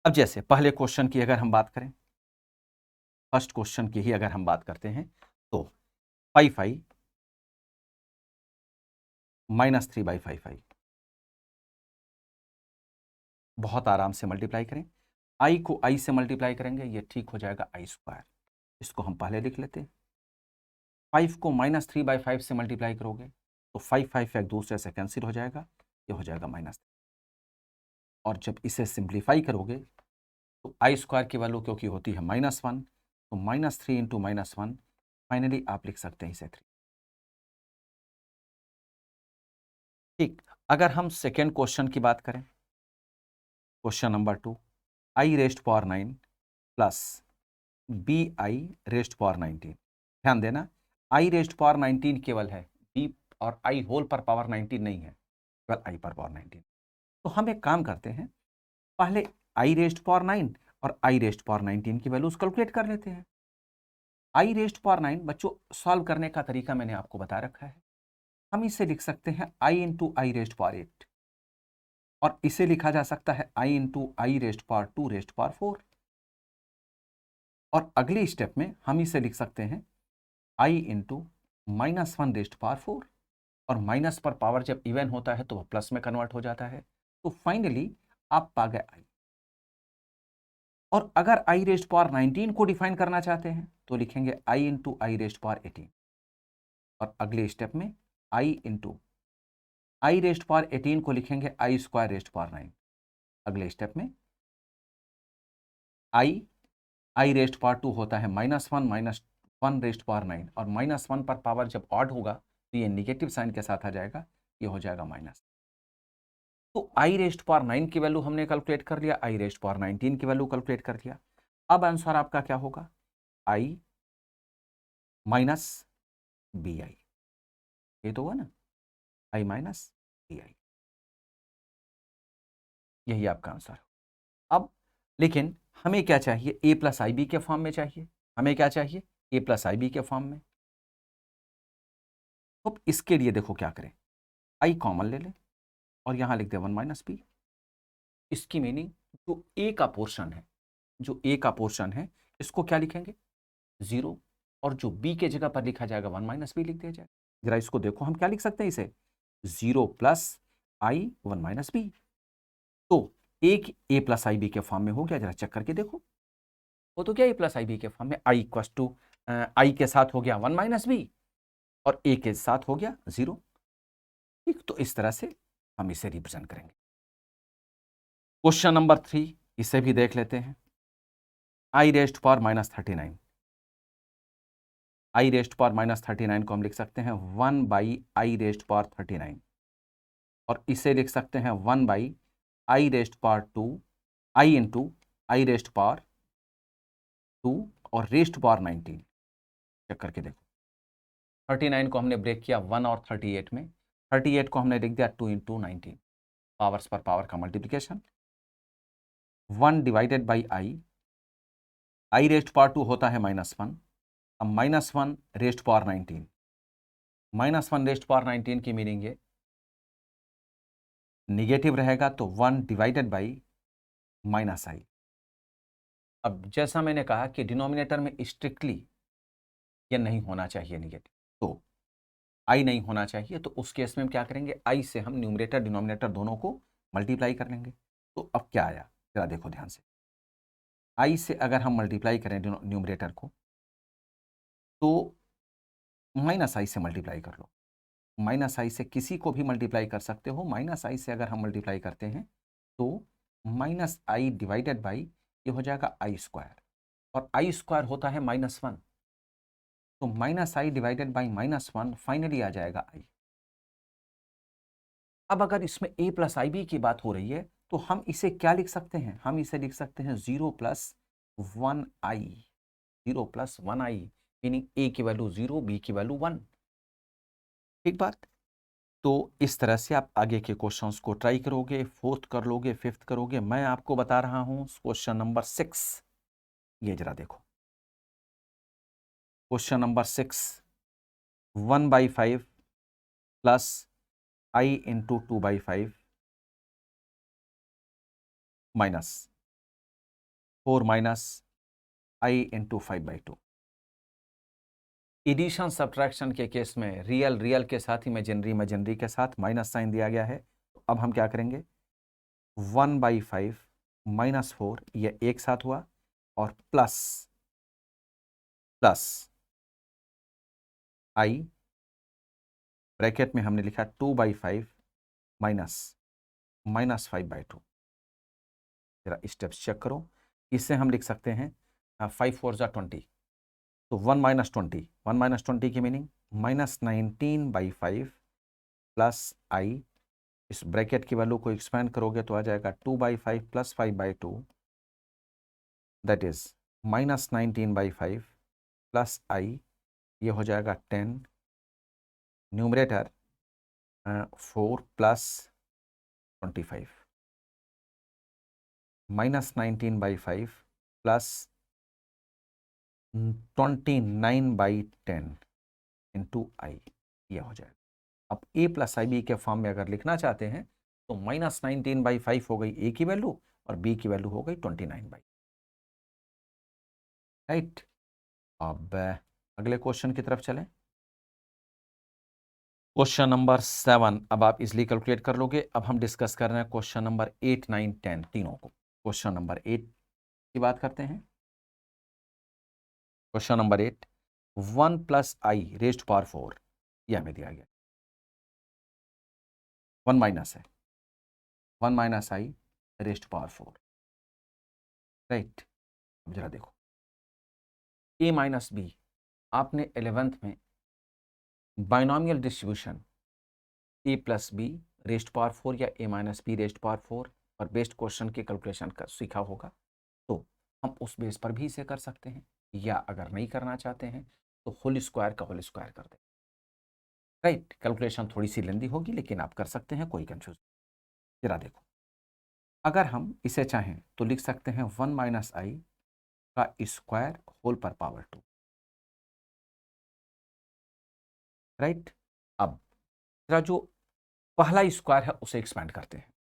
अब जैसे पहले क्वेश्चन की अगर हम बात करें, फर्स्ट क्वेश्चन की ही अगर हम बात करते हैं, तो 5i माइनस 3/5i, बहुत आराम से मल्टीप्लाई करें। आई को आई से मल्टीप्लाई करेंगे, ये ठीक हो जाएगा आई स्क्वायर। इसको हम पहले लिख लेते हैं। 5 को -3/5 से मल्टीप्लाई करोगे तो 5 एक दूसरे से कैंसिल हो जाएगा, ये हो जाएगा -3। और जब इसे सिंप्लीफाई करोगे तो आई स्क्वायर की वैल्यू क्योंकि होती है -1, तो -3 इंटू -1, फाइनली आप लिख सकते हैं इसे 3। ठीक, अगर हम सेकेंड क्वेश्चन की बात करें, question number 2, i⁻⁹ plus bi⁻�19। ध्यान देना, i⁻�19 केवल है, b और i होल पर पावर 19 नहीं है, केवल i पर पावर 19। तो हम एक काम करते हैं, पहले i⁻⁹ और i⁻⁹ की वैल्यूज कैलकुलेट कर लेते हैं। i⁻⁹ बच्चों सॉल्व करने का तरीका मैंने आपको बता रखा है। हम इसे लिख सकते हैं i इंटू i⁻⁸, और इसे लिखा जा सकता है i इंटू i⁻²⁴। और अगले स्टेप में हम इसे लिख सकते हैं i इंटू -1⁴, और माइनस पर पावर जब इवन होता है तो वह प्लस में कन्वर्ट हो जाता है। तो फाइनली आप पा गए i। और अगर i⁻⁹ को डिफाइन करना चाहते हैं तो लिखेंगे i इंटू i⁻18, और अगले स्टेप में i इंटू i⁻18 को लिखेंगे i²⁹ अगले स्टेप में i⁻² होता है -1 -1⁹ और -1 पर पावर जब ऑड होगा तो ये निगेटिव साइन के साथ आ जाएगा, ये हो जाएगा माइनस। तो i⁻⁹ की वैल्यू हमने कैलकुलेट कर लिया, i⁻⁹ की वैल्यू कैलकुलेट कर लिया। अब आंसर आपका क्या होगा, i माइनस bi, ये तो हुआ ना, i माइनस bi, यही आपका आंसर। अब लेकिन हमें क्या चाहिए, a प्लस आई बी के फॉर्म में चाहिए। हमें क्या चाहिए, a प्लस आई बी के फॉर्म में। अब इसके लिए देखो क्या करें, i कॉमन ले लें और यहां लिख दे 1 - b। इसकी मीनिंग जो a का पोर्शन है, जो a का पोर्शन है इसको क्या लिखेंगे 0, और जो b के जगह पर लिखा जाएगा 1 - b लिख दिया जाएगा। जरा इसको देखो, हम क्या लिख सकते हैं इसे 0 प्लस i 1 - b। तो एक a प्लस आई बी के फॉर्म में हो गया, जरा चेक करके देखो। वो तो क्या a प्लस आई बी के फॉर्म में, i इक्वल टू i के साथ हो गया 1 - b और a के साथ हो गया 0। ठीक, तो इस तरह से हम इसे रिप्रेजेंट करेंगे। क्वेश्चन नंबर 3, इसे भी देख लेते हैं। i⁻⁻39, i⁻⁻39 को हम लिख सकते हैं 1/i⁻39, और इसे लिख सकते हैं 1/i⁻², i इंटू i⁻² और रेस्ट पावर 19। चेक करके देखो, 39 को हमने ब्रेक किया 1 और 38 में, 38 को हमने लिख दिया 2 इंटू 19, पावर्स पर पावर का मल्टीप्लिकेशन। 1 डिवाइडेड बाई i⁻² होता है -1, अब -1 रेस्ट पावर 19, -1 रेस्ट पावर 19 की मीनिंग ये निगेटिव रहेगा, तो 1 डिवाइडेड बाई -i। अब जैसा मैंने कहा कि डिनोमिनेटर में स्ट्रिक्टली ये नहीं होना चाहिए निगेटिव, तो i नहीं होना चाहिए, तो उस केस में हम क्या करेंगे, i से हम न्यूमरेटर डिनोमिनेटर दोनों को मल्टीप्लाई कर लेंगे। तो अब क्या आया, जरा देखो ध्यान से, i से अगर हम मल्टीप्लाई करें न्यूमरेटर को तो -i से मल्टीप्लाई कर लो। -i से किसी को भी मल्टीप्लाई कर सकते हो, -i से अगर हम मल्टीप्लाई करते हैं तो -i डिवाइडेड बाई ये हो जाएगा i², और i² होता है -1, तो -i डिवाइडेड बाई -1 फाइनली आ जाएगा i। अब अगर इसमें a प्लस आई बी की बात हो रही है तो हम इसे क्या लिख सकते हैं, हम इसे लिख सकते हैं 0 + 1i, 0 + 1i, मीनिंग a की वैल्यू 0, b की वैल्यू 1। ठीक बात। तो इस तरह से आप आगे के क्वेश्चंस को ट्राई करोगे, 4th कर लोगे, 5th करोगे। मैं आपको बता रहा हूं क्वेश्चन नंबर 6, ये जरा देखो, question number 6, 1/5 plus i into 2/5 minus 4 minus i into 5/2। Addition subtraction के केस में रियल रियल के साथ इमेजिनरी इमेजिनरी के साथ माइनस साइन दिया गया है। तो अब हम क्या करेंगे, 1/5 -4 ये एक साथ हुआ, और प्लस आई, ब्रैकेट में हमने लिखा 2/5 माइनस -5/2। जरा स्टेप्स चेक करो। इससे हम लिख सकते हैं 5 4 जा 20, तो 1 - 20, 1 - 20 की मीनिंग -19/5 प्लस आई, इस ब्रैकेट की वैल्यू को एक्सपेंड करोगे तो आ जाएगा 2/5 प्लस 5/2, दैट इज -19/5 प्लस आई, ये हो जाएगा 10, न्यूमरेटर 4 प्लस 25, -19/5 प्लस 29/10 इंटू आई, ये हो जाएगा। अब a प्लस आई बी के फॉर्म में अगर लिखना चाहते हैं तो -19/5 हो गई a की वैल्यू और b की वैल्यू हो गई 29/, राइट। अब अगले क्वेश्चन की तरफ चलें। क्वेश्चन नंबर 7 अब आप इजिली कैलकुलेट कर लोगे। अब हम डिस्कस कर रहे हैं क्वेश्चन नंबर 8 9 10 तीनों को। क्वेश्चन नंबर 8 की बात करते हैं। क्वेश्चन नंबर 8, 1 प्लस आई रेज्ड पावर 4, यह हमें दिया गया। 1 माइनस है, 1 माइनस आई रेज्ड पावर 4, राइट। अब जरा देखो, a माइनस बी, आपने 11th में binomial distribution a plus be raised power 4 या a minus be raised power 4 और बेस्ड क्वेश्चन की कैलकुलेशन कर सीखा होगा, तो हम उस बेस पर भी इसे कर सकते हैं, या अगर नहीं करना चाहते हैं तो होल स्क्वायर का होल स्क्वायर कर दें, राइट। कैलकुलेशन थोड़ी सी लेंदी होगी लेकिन आप कर सकते हैं, कोई कंफ्यूजन। जरा देखो, अगर हम इसे चाहें तो लिख सकते हैं 1 माइनस आई का स्क्वायर होल पर पावर 2, राइट। अब जरा जो पहला स्क्वायर है उसे एक्सपेंड करते हैं।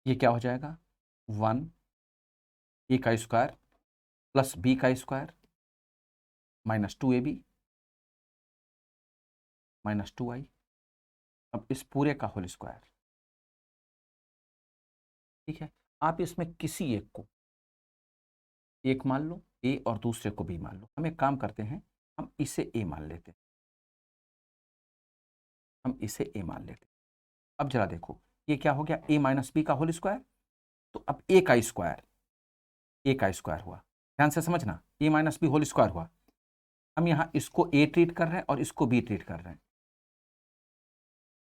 ये क्या हो जाएगा, 1 ए का स्क्वायर प्लस बी का square minus 2ab minus 2i। अब इस पूरे का होल स्क्वायर, ठीक है। आप इसमें किसी एक को एक मान लो ए और दूसरे को बी मान लो। हम एक काम करते हैं, हम इसे ए मान लेते हैं, हम इसे ए मान लेते हैं। अब जरा देखो, ये क्या हो गया, ए माइनस बी का होल स्क्वायर, तो अब ए का स्क्वायर हुआ। ध्यान से समझना, ए माइनस बी होल स्क्वायर हुआ। हम यहां इसको ए ट्रीट कर रहे हैं और इसको बी ट्रीट कर रहे हैं,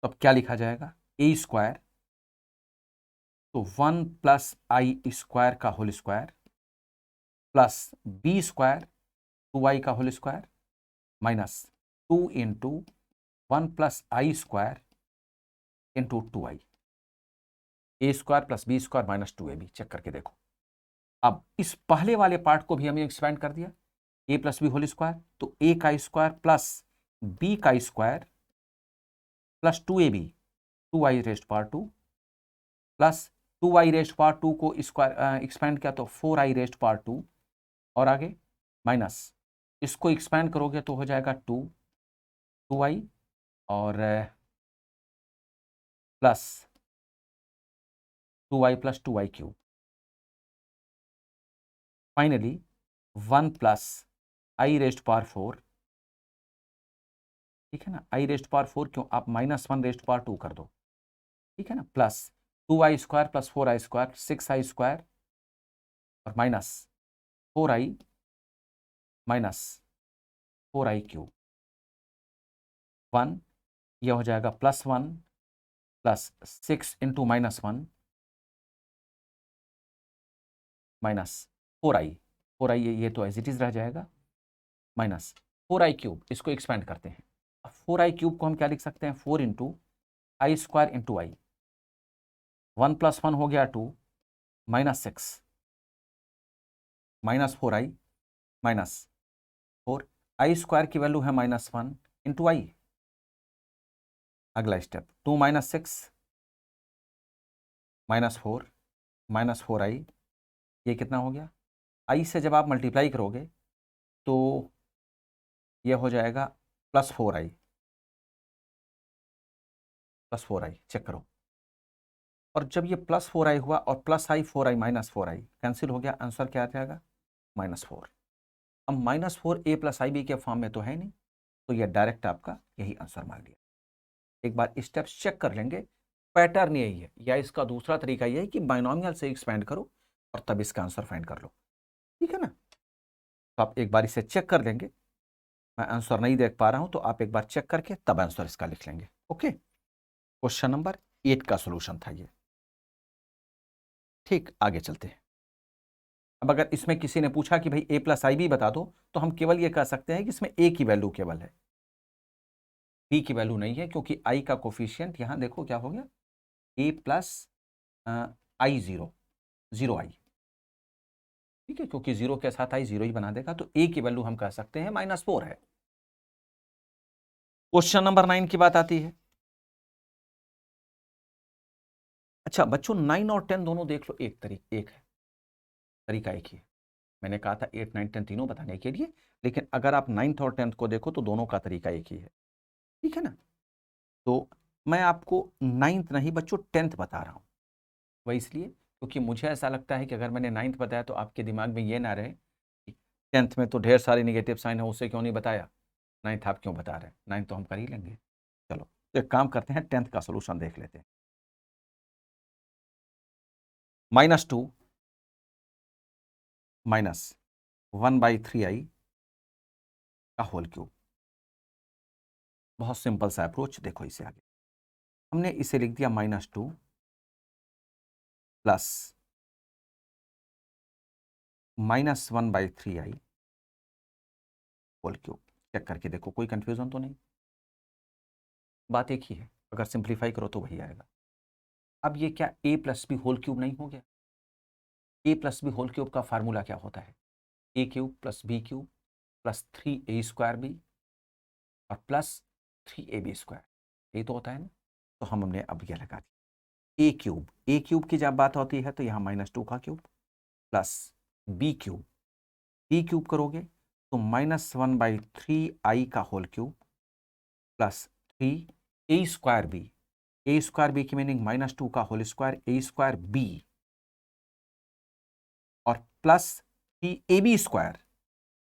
तो अब क्या लिखा जाएगा, ए स्क्वायर, तो 1 प्लस आई स्क्वायर का whole square plus B square 2i का whole square minus 2 into 1 plus I square into 2i, A square plus B square minus 2ab। Check करके देखो, अब इस पहले वाले पार्ट को भी हमने एक्सपेंड कर दिया, ए प्लस बी होल स्क्वायर, तो ए का स्क्वायर प्लस बी का square plus 2ab 2i rest power 2 plus 2i rest power 2 को स्क्वायर एक्सपेंड किया तो 4i रेस्ट पावर 2, और आगे माइनस इसको एक्सपेंड करोगे तो हो जाएगा 2i और plus 2i plus 2i cube, finally 1 plus आई रेस्ट पावर 4, ठीक है ना। आई रेस्ट पावर 4 क्यों, आप -1 रेस्ट पावर 2 कर दो, ठीक है ना, plus 2i square plus 4i square 6i square और minus 4i minus 4i cube 1, यह हो जाएगा +1 प्लस 6 इंटू -1 माइनस 4i ये तो एज इट इज रह जाएगा, माइनस 4i क्यूब, इसको एक्सपेंड करते हैं। अब 4i क्यूब को हम क्या लिख सकते हैं, 4 इंटू आई स्क्वायर इंटू आई, 1 + 1 हो गया 2 -6 माइनस 4i माइनस 4, आई स्क्वायर की वैल्यू है -1 इंटू आई। अगला स्टेप 2 - 6 -4 -4i, ये कितना हो गया, आई से जब आप मल्टीप्लाई करोगे तो ये हो जाएगा +4i चेक करो, और जब ये +4i हुआ और +i 4i -4i कैंसिल हो गया, आंसर क्या आ जाएगा? -4। अब -4 a + ib के फॉर्म में तो है नहीं, तो ये डायरेक्ट आपका यही आंसर मान लिया। एक बार स्टेप्स चेक कर लेंगे, पैटर्न यही है, या इसका दूसरा तरीका यह है कि बाइनोमियल से एक्सपेंड करो और तब इसका आंसर फाइंड कर लो, ठीक है ना? तो आप एक बार इसे चेक कर लेंगे। मैं आंसर नहीं देख पा रहा हूं तो आप एक बार चेक करके तब आंसर इसका लिख लेंगे। ओके, क्वेश्चन नंबर 8 का सॉल्यूशन था ये। ठीक, आगे चलते हैं। अब अगर इसमें किसी ने पूछा कि भाई a + ib बता दो, तो हम केवल ये कह सकते हैं कि इसमें a की वैल्यू केवल है, b की वैल्यू नहीं है, क्योंकि i का कोफिशिएंट यहां देखो क्या हो गया, a + i 0, 0i, ठीक है, क्योंकि 0 के साथ i 0 ही बना देगा, तो a की वैल्यू हम कह सकते हैं -4 है। क्वेश्चन नंबर 9 की बात आती है। अच्छा बच्चों, 9 और 10 दोनों देख लो, एक है, तरीका एक ही है। मैंने कहा था 8, 9, 10 तीनों बताने के लिए, लेकिन अगर आप 9th और 10th को देखो तो दोनों का तरीका एक ही है, ठीक है ना? तो मैं आपको 9th नहीं बच्चों 10th बता रहा हूं, वह इसलिए क्योंकि मुझे ऐसा लगता है कि अगर मैंने 9th बताया तो आपके दिमाग में ये ना रहे कि 10th में तो ढेर सारे निगेटिव साइन है, उसे क्यों नहीं बताया, 9th आप क्यों बता रहे हैं? 9th तो हम कर ही लेंगे। चलो तो एक काम करते हैं, 10th का सोल्यूशन देख लेते हैं। -2 -1/3i का होल क्यूब। बहुत सिंपल सा अप्रोच, देखो इसे आगे हमने इसे लिख दिया -2 plus -1/3i whole cube. Check करके देखो कोई कंफ्यूजन तो नहीं, बात एक ही है, अगर सिंप्लीफाई करो तो वही आएगा। अब ये क्या a + b होल क्यूब नहीं हो गया? a + b होल क्यूब का फार्मूला क्या होता है? a³ + b³ + 3a² b और +3ab², यही तो होता है ना? तो हमने अब यह लगा दिया a³ की जब बात होती है तो यहाँ -2 का क्यूब प्लस b³ b³ करोगे तो -1/3i का whole cube plus 3a²b, a²b की मीनिंग -2 का होल स्क्वायर a²b और प्लस 3ab²,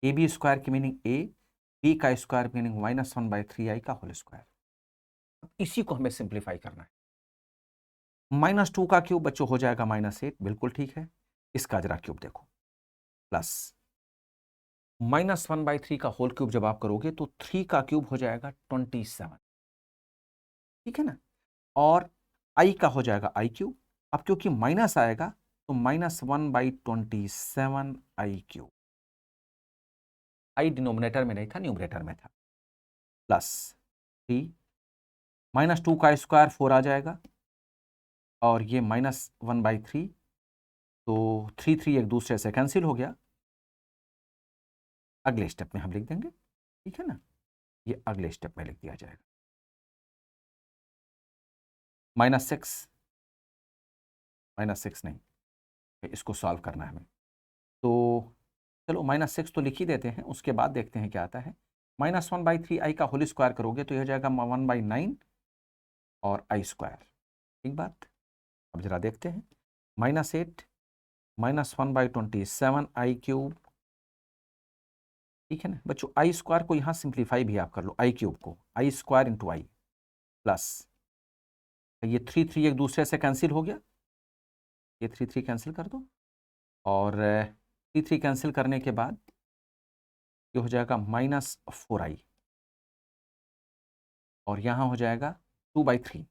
ab² की मीनिंग a, b का स्क्वायर मीनिंग -1/3i का होल स्क्वायर। इसी को हमें सिंप्लीफाई करना है। -2 का क्यूब बच्चों हो जाएगा -8, बिल्कुल ठीक है। इसका जरा क्यूब देखो, प्लस -1/3 का होल क्यूब जब आप करोगे तो 3 का क्यूब हो जाएगा 27, ठीक है ना? और i का हो जाएगा i³। अब क्योंकि माइनस आएगा तो -1/27i³। i डिनोमिनेटर में नहीं था, न्यूमरेटर में था। प्लस 3 -2 का स्क्वायर 4 आ जाएगा और ये -1/3, तो 3 3 एक दूसरे से कैंसिल हो गया। अगले स्टेप में हम लिख देंगे, ठीक है ना? ये अगले स्टेप में लिख दिया जाएगा। -6 नहीं, इसको सॉल्व करना है हमें, तो चलो -6 तो लिख ही देते हैं, उसके बाद देखते हैं क्या आता है। -1/3i का होल स्क्वायर करोगे तो यह हो जाएगा 1/9 और i², ठीक बात। अब जरा देखते हैं, -8 -1/27i³, ठीक है ना बच्चों? i² को यहाँ सिंप्लीफाई भी आप कर लो, i³ को i² × i प्लस ये 3 3 एक दूसरे से कैंसिल हो गया, ये 3 3 कैंसिल कर दो और 3 3 कैंसिल करने के बाद ये हो जाएगा -4i और यहाँ हो जाएगा 2/3,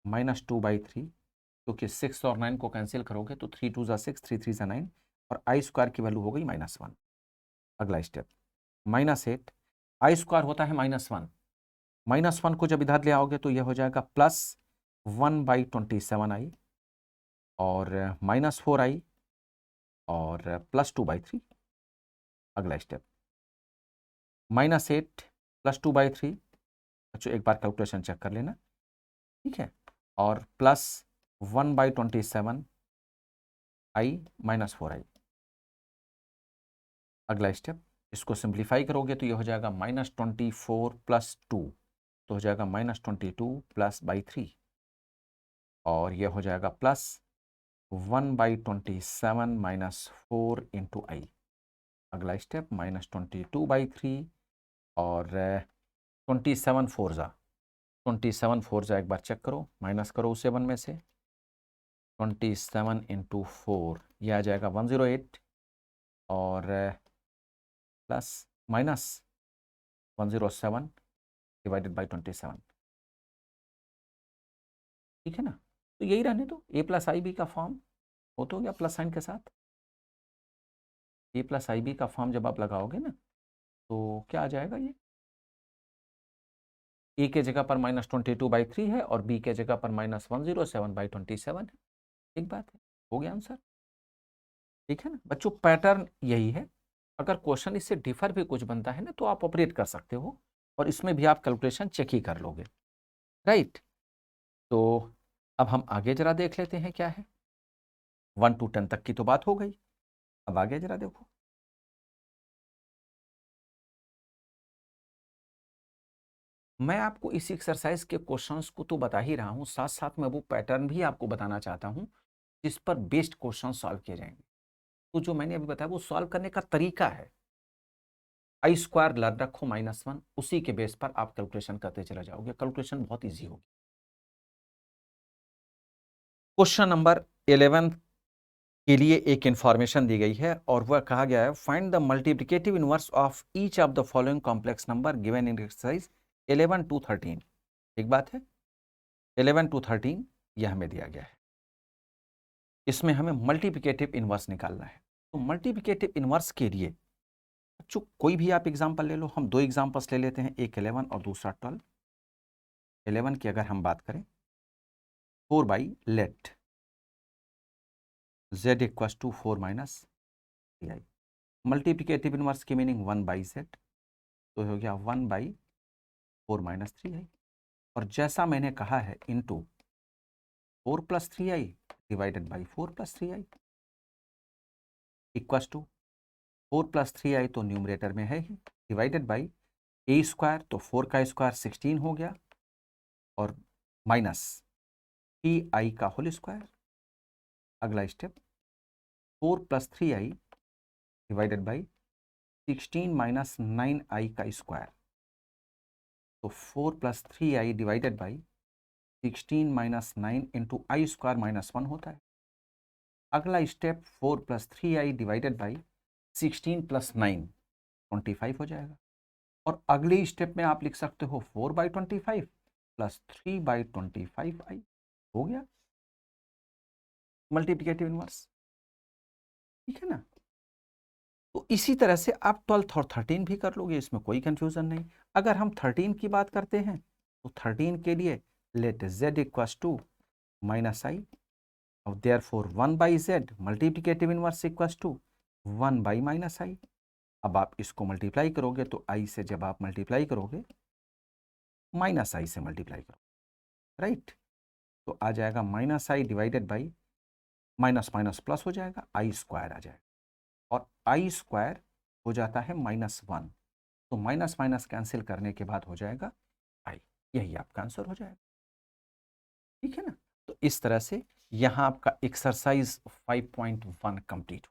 -2/3, क्योंकि 6 और 9 को कैंसिल करोगे तो 3 2 = 6, 3 3 = 9 और i² की वैल्यू हो गई -1। अगला स्टेप -8, i² होता है -1, -1 को जब इधर ले आओगे तो यह हो जाएगा +1/27i और -4i और +2/3। अगला स्टेप -8 +2/3, बच्चों एक बार कैलकुलेशन चेक कर लेना, ठीक है, और +1/27i -4i। अगला स्टेप, इसको सिंप्लीफाई करोगे तो ये हो जाएगा -24 + 2, तो हो जाएगा -22 +/3। और ये हो जाएगा प्लस 1/27 माइनस 4 इंटू आई। अगला स्टेप -22/3 और 27 4 जा 27 4 जा, एक बार चेक करो, माइनस करो उसे 1 में से। 27 इंटू 4 ये आ जाएगा 108 और प्लस माइनस 107 डिवाइडेड बाई 27। ठीक है ना, तो यही रहने दो, ए प्लस आई बी का फॉर्म हो तो गया प्लस साइन के साथ। ए प्लस आई बी का फॉर्म जब आप लगाओगे ना तो क्या आ जाएगा, ये ए के जगह पर -22/3 है और बी के जगह पर -107/27 है। एक बात है, हो गया आंसर। ठीक है ना बच्चों, पैटर्न यही है। अगर क्वेश्चन इससे डिफर भी कुछ बनता है ना तो आप ऑपरेट कर सकते हो और इसमें भी आप कैलकुलेशन चेक ही कर लोगे, राइट। तो अब हम आगे जरा देख लेते हैं क्या है। 1 to 10 तक की तो बात हो गई, अब आगे जरा देखो। मैं आपको इस एक्सरसाइज के क्वेश्चंस को तो बता ही रहा हूं, साथ साथ में वो पैटर्न भी आपको बताना चाहता हूं जिस पर बेस्ड क्वेश्चन सॉल्व किए जाएंगे। तो जो मैंने अभी बताया वो सॉल्व करने का तरीका है, आई स्क्वायर लग रखो -1, उसी के बेस पर आप कैलकुलेशन करते चले जाओगे, कैलकुलेशन बहुत ईजी होगी। क्वेश्चन नंबर 11 के लिए एक इंफॉर्मेशन दी गई है और वह कहा गया है find the multiplicative inverse of each of the following complex number given in exercise 11 to 13। एक बात है, 11 to 13 यह हमें दिया गया है, इसमें हमें मल्टीप्लिकेटिव इनवर्स निकालना है। तो मल्टीप्लिकेटिव इनवर्स के लिए बच्चों कोई भी आप एग्जांपल ले लो, हम दो एग्जांपल्स ले लेते हैं, एक 11 और दूसरा 12। 11 की अगर हम बात करें, 4 by let z equals to 4 minus 3i। Multiplicative inverse की मीनिंग 1 बाई z, तो हो गया 1 बाई 4 माइनस 3i। और जैसा मैंने कहा है into 4 plus 3i divided by 4 plus 3i equals to 4 plus 3i तो न्यूमरेटर में है ही, डिवाइडेड बाई ए स्क्वायर, तो 4 का स्क्वायर 16 हो गया और माइनस 3i का होल स्क्वायर। अगला step 4 plus 3i divided by 16 minus 9i का स्क्वायर, तो 4 plus 3i divided by 16 minus 9 into I square -1 होता है। अगला step 4 plus 3i divided by 16 plus 9 25 हो जाएगा। और अगली स्टेप में आप लिख सकते हो 4/25 प्लस 3/25i। हो गया मल्टीप्लिकेटिव इनवर्स। ठीक है ना, तो इसी तरह से आप 12 और 13 भी कर लोगे, इसमें कोई कंफ्यूजन नहीं। अगर हम 13 की बात करते हैं तो 13 के लिए let z equals to -i, और therefore 1 by z multiplicative inverse equals to 1 by -i। अब आप इसको मल्टीप्लाई करोगे तो i से जब आप मल्टीप्लाई करोगे -i से मल्टीप्लाई करोगे, राइट, तो आ जाएगा -i divided by minus minus plus हो जाएगा, आई स्क्वायर आ जाएगा और आई स्क्वायर हो जाता है -1, तो माइनस माइनस कैंसिल करने के बाद हो जाएगा आई, यही आपका आंसर हो जाएगा। ठीक है ना, तो इस तरह से यहां आपका एक्सरसाइज 5.1 कंप्लीट